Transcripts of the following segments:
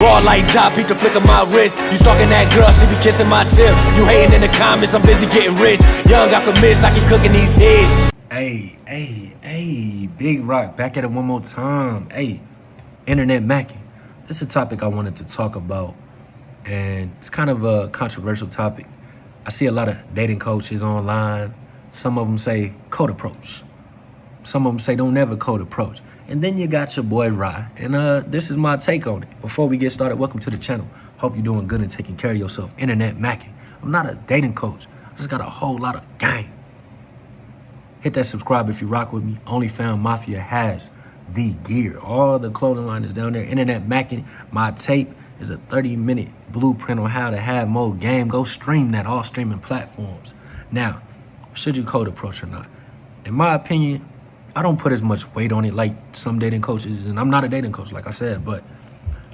Raw like job, beat the flick of my wrist. You stalking that girl, she be kissing my tip. You hating in the comments, I'm busy getting rich. Young, I can miss, I keep cooking these hits. Hey, Big Rock, back at it one more time. Hey, internet macking. This is a topic I wanted to talk about, and it's kind of a controversial topic. I see a lot of dating coaches online. Some of them say code approach. Some of them say don't never code approach. And then you got your boy Rye. And this is my take on it. Before we get started, welcome to the channel. Hope you're doing good and taking care of yourself. Internet macking. I'm not a dating coach. I just got a whole lot of game. Hit that subscribe if you rock with me. OnlyFans Mafia has the gear. All the clothing line is down there. Internet macking. My tape is a 30-minute blueprint on how to have more game. Go stream that, all streaming platforms. Now, should you code approach or not? In my opinion, I don't put as much weight on it like some dating coaches, and I'm not a dating coach, like I said, but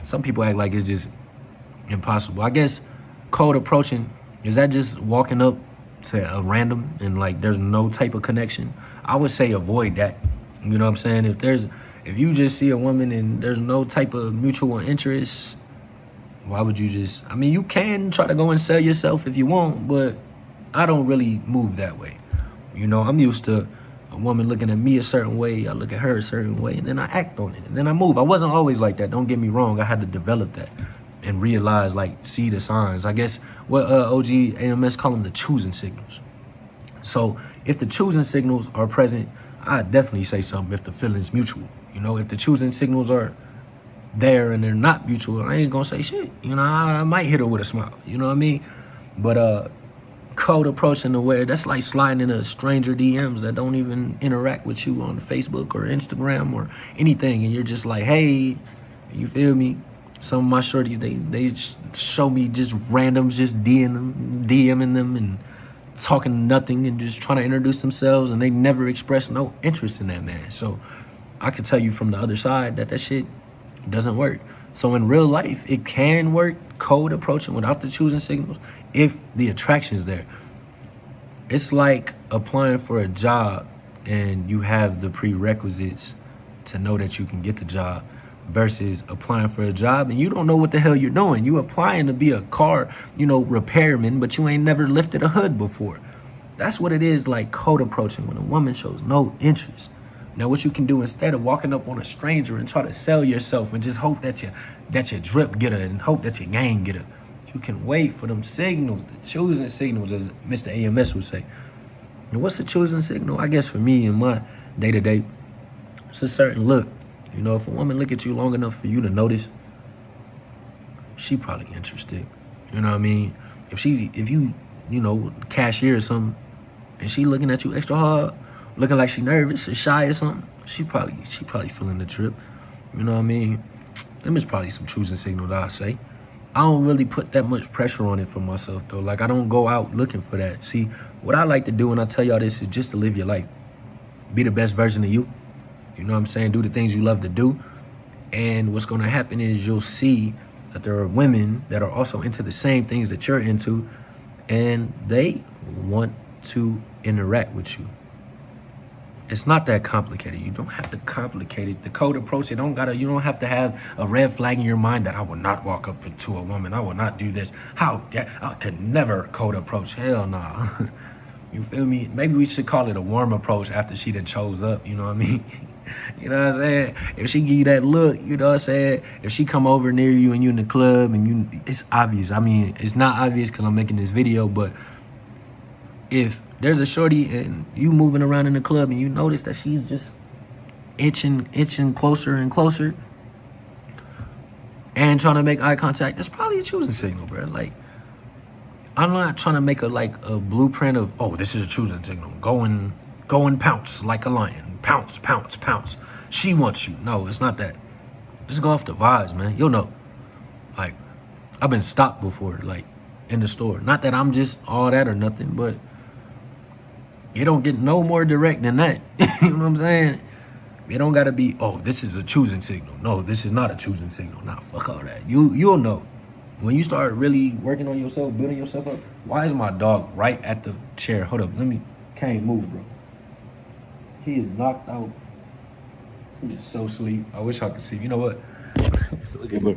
some people act like it's just impossible. I guess code approaching, is that just walking up to a random and like there's no type of connection? I would say avoid that. You know what I'm saying? If you just see a woman and there's no type of mutual interest, why would you just, I mean, you can try to go and sell yourself if you want, but I don't really move that way. You know, I'm used to a woman looking at me a certain way, I look at her a certain way, and then I act on it, and then I move. I wasn't always like that, don't get me wrong. I had to develop that and realize, like, see the signs. I guess what OG AMS call them the choosing signals. So if the choosing signals are present, I definitely say something if the feeling's mutual. You know, if the choosing signals are there and they're not mutual, I ain't gonna say shit. You know, I might hit her with a smile, you know what I mean? But code approaching the way that's like sliding into stranger DMs that don't even interact with you on Facebook or Instagram or anything, and you're just like, hey, you feel me? Some of my shorties, they show me just randoms, just DMing them and talking nothing and just trying to introduce themselves, and they never express no interest in that man. So I can tell you from the other side that shit doesn't work. So in real life, it can work, code approaching without the choosing signals, if the attraction's there. It's like applying for a job and you have the prerequisites to know that you can get the job, versus applying for a job and you don't know what the hell you're doing. You applying to be a car, repairman, but you ain't never lifted a hood before. That's what it is like code approaching, when a woman shows no interest. Now, what you can do instead of walking up on a stranger and try to sell yourself and just hope that your drip get her and hope that your gang get her, you can wait for them signals, the choosing signals, as Mr. AMS would say. And what's the choosing signal? I guess for me in my day-to-day, it's a certain look. If a woman look at you long enough for you to notice, she probably interested. You know what I mean? If you cashier or something, and she looking at you extra hard, looking like she nervous or shy or something, she probably feeling the trip. You know what I mean? Them is probably some choosing signals, I say. I don't really put that much pressure on it for myself, though. Like, I don't go out looking for that. See, what I like to do, and I tell y'all this, is just to live your life. Be the best version of you. You know what I'm saying? Do the things you love to do. And what's going to happen is you'll see that there are women that are also into the same things that you're into, and they want to interact with you. It's not that complicated. You don't have to complicate it. The code approach, you don't have to have a red flag in your mind that I will not walk up to a woman. I will not do this. I could never code approach. Hell nah. You feel me? Maybe we should call it a warm approach after she done chose up. You know what I mean? You know what I'm saying? If she give you that look, you know what I'm saying? If she come over near you and you in the club and it's obvious. I mean, it's not obvious because I'm making this video, but if there's a shorty and you moving around in the club and you notice that she's just inching closer and closer and trying to make eye contact, that's probably a choosing signal, bro. Like, I'm not trying to make a blueprint of, oh, this is a choosing signal. Go and pounce like a lion. Pounce, pounce, pounce. She wants you. No, it's not that. Just go off the vibes, man. You'll know. Like, I've been stopped before, like, in the store. Not that I'm just all that or nothing, but you don't get no more direct than that. You know what I'm saying? It don't gotta be, oh, this is a choosing signal. No, this is not a choosing signal. Nah, fuck all that. You'll know. When you start really working on yourself, building yourself up. Why is my dog right at the chair? Hold up, can't move, bro. He is knocked out. He is so asleep. I wish I could see. You know what? Look at bro.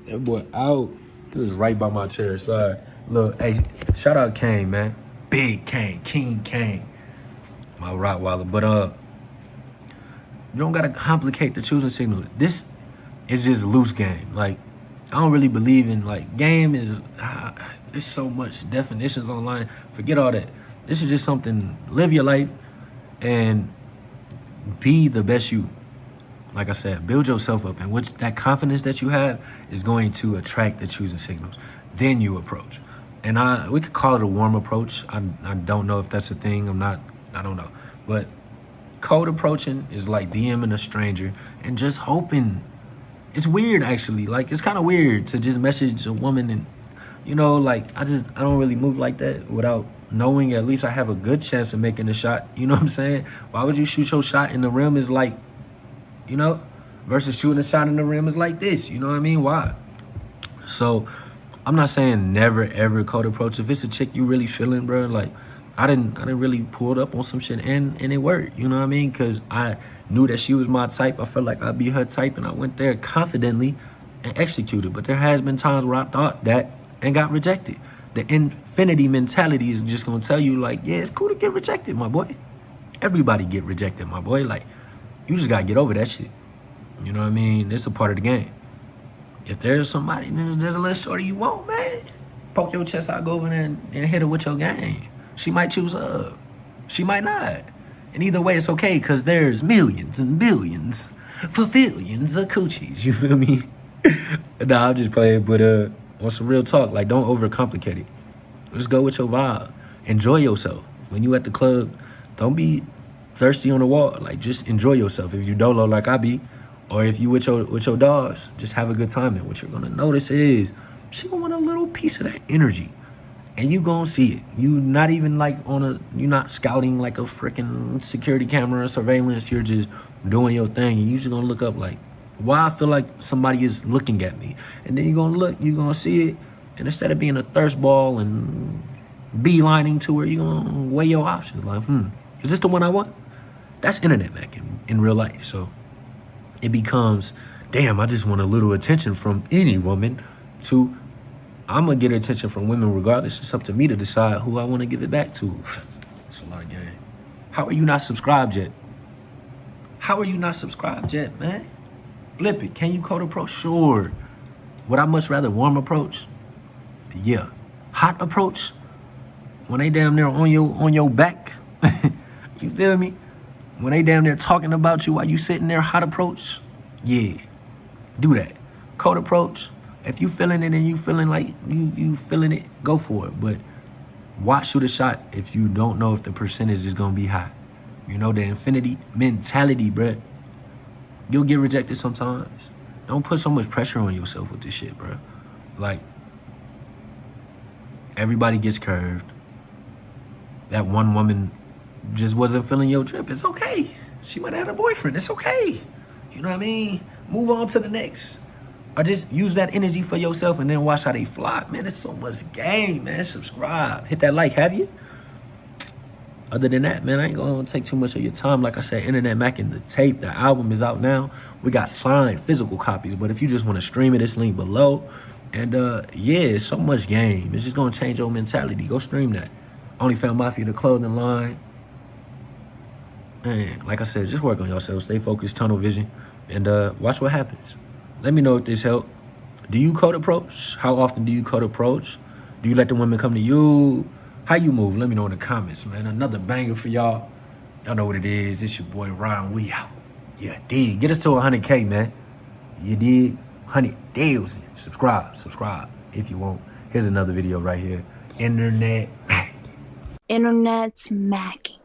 That boy out. He was right by my chair. Sorry. Look, hey, shout out Kane, man. Big Kane, King Kane. My Rottweiler. But you don't gotta complicate the choosing signal. This is just loose game. Like, I don't really believe in, like, game is there's so much definitions online. Forget all that. This is just something, live your life and be the best you. Like I said, build yourself up, and which that confidence that you have is going to attract the choosing signals. Then you approach. And we could call it a warm approach. I don't know if that's a thing. I don't know. But cold approaching is like DMing a stranger and just hoping. It's weird, actually. Like, it's kind of weird to just message a woman and, you know, like, I don't really move like that without knowing at least I have a good chance of making a shot. You know what I'm saying? Why would you shoot your shot in the rim is like, you know, versus shooting a shot in the rim is like this. You know what I mean? Why? So I'm not saying never, ever cold approach. If it's a chick you really feeling, bro, like, I didn't really pull up on some shit and it worked. You know what I mean? Because I knew that she was my type. I felt like I'd be her type, and I went there confidently and executed. But there has been times where I thought that and got rejected. The infinity mentality is just going to tell you, like, yeah, it's cool to get rejected, my boy. Everybody get rejected, my boy. Like, you just got to get over that shit. You know what I mean? It's a part of the game. If there's somebody, there's a little shorty you want, man, poke your chest out, go over there and hit her with your game. She might choose up. She might not. And either way, it's okay, because there's millions and billions for billions of coochies. You feel me? Nah, I'm just playing, but on some real talk, like, don't overcomplicate it. Just go with your vibe. Enjoy yourself. When you at the club, don't be thirsty on the wall. Like, just enjoy yourself. If you dolo like I be, or if you with your dogs, just have a good time. And what you're gonna notice is she gonna want a little piece of that energy, and you gonna see it. You not even like you're not scouting like a freaking security camera or surveillance. You're just doing your thing, and you just gonna look up like, why I feel like somebody is looking at me, and then you're gonna look, you're gonna see it, and instead of being a thirst ball and beelining to her, you're gonna weigh your options. Like, is this the one I want? That's internet back in real life. So it becomes, damn, I just want a little attention from any woman, to I'm going to get attention from women regardless. It's up to me to decide who I want to give it back to. It's a lot of game. How are you not subscribed yet? How are you not subscribed yet, man? Flip it. Can you cold approach? Sure. Would I much rather warm approach? Yeah. Hot approach? When they damn near on your back. You feel me? When they damn near talking about you while you sitting there, hot approach? Yeah. Do that. Cold approach. If you feeling it and you feeling like you feeling it, go for it. But why shoot a shot if you don't know if the percentage is gonna be high? You know, the infinity mentality, bruh. You'll get rejected sometimes. Don't put so much pressure on yourself with this shit, bruh. Like, everybody gets curved. That one woman just wasn't feeling your trip. It's okay. She might have had a boyfriend. It's okay. You know what I mean? Move on to the next. Or just use that energy for yourself and then watch how they fly. Man, there's so much game, man. Subscribe. Hit that like, have you? Other than that, man, I ain't gonna take too much of your time. Like I said, Internet Mac and the tape, the album is out now. We got signed physical copies, but if you just want to stream it, it's linked below. And yeah, it's so much game. It's just gonna change your mentality. Go stream that. OnlyFans Mafia, the clothing line. Man, like I said, just work on yourself. Stay focused, tunnel vision, and watch what happens. Let me know if this helped. Do you code approach? How often do you code approach? Do you let the women come to you? How you move? Let me know in the comments, man. Another banger for y'all. Y'all know what it is. It's your boy Ryan. We out. Yeah, dig. Get us to 100K, man. You dig? 100,000. Subscribe if you want. Here's another video right here. Internet Macking. Internet Macking.